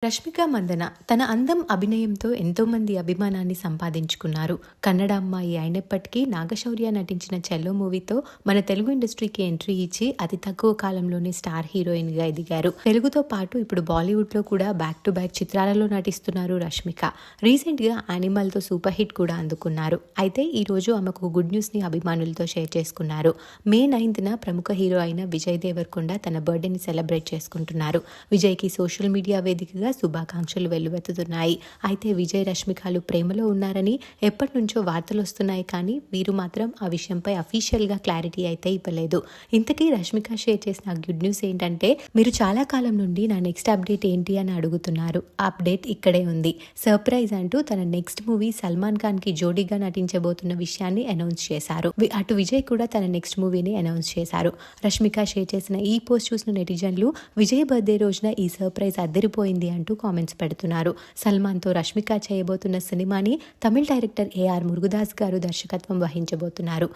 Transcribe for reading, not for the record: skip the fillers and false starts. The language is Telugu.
రష్మిక మందన తన అందం, అభినయంతో ఎంతోమంది అభిమానాన్ని సంపాదించుకున్నారు. కన్నడ అమ్మాయి అయినప్పటికీ నాగశౌర్య నటించిన 'చెల్లో' మూవీతో మన తెలుగు ఇండస్ట్రీకి ఎంట్రీ ఇచ్చి అతి తక్కువ కాలంలోనే స్టార్ హీరోయిన్గా ఎదిగారు. తెలుగుతో పాటు ఇప్పుడు బాలీవుడ్లో కూడా బ్యాక్ టు బ్యాక్ చిత్రాలలో నటిస్తున్నారు రష్మిక. రీసెంట్గా 'యానిమల్'తో సూపర్ హిట్ కూడా అందుకున్నారు. అయితే ఈ రోజు ఆమెకు గుడ్ న్యూస్ని అభిమానులతో షేర్ చేసుకున్నారు. మే 9న ప్రముఖ హీరో అయిన విజయ్ దేవరకొండ తన బర్త్డేని సెలబ్రేట్ చేసుకుంటున్నారు. విజయ్కి సోషల్ మీడియా వేదికగా శుభాకాంక్షలు వెల్లువెత్తుతున్నాయి. అయితే విజయ్, రష్మికలు ప్రేమలో ఉన్నారని ఎప్పటి నుంచో వార్తలు వస్తున్నాయి. కానీ వీరు మాత్రం ఆ విషయంపై అఫీషియల్గా క్లారిటీ అయితే ఇవ్వలేదు. ఇంతకీ రష్మిక షేర్ చేసిన గుడ్ న్యూస్ ఏంటంటే, మీరు చాలా కాలం నుండి నా నెక్స్ట్ అప్డేట్ ఏంటి అని అడుగుతున్నారు. ఆ అప్డేట్ ఇక్కడే ఉంది. సర్ప్రైజ్ అంటూ తన నెక్స్ట్ మూవీ సల్మాన్ ఖాన్ కి జోడీగా నటించబోతున్న విషయాన్ని అనౌన్స్ చేశారు. అటు విజయ్ కూడా తన నెక్స్ట్ మూవీని అనౌన్స్ చేశారు. రష్మిక షేర్ చేసిన ఈ పోస్ట్ చూసిన నెటిజన్లు విజయ్ బర్త్డే రోజున ఈ సర్ప్రైజ్ అద్దరిపోయింది అంటూ కామెంట్స్ పెడుతున్నారు. సల్మాన్తో రష్మిక చేయబోతున్న సినిమాని తమిళ డైరెక్టర్ ఏఆర్ మురుగదాస్ గారు దర్శకత్వం వహించబోతున్నారు.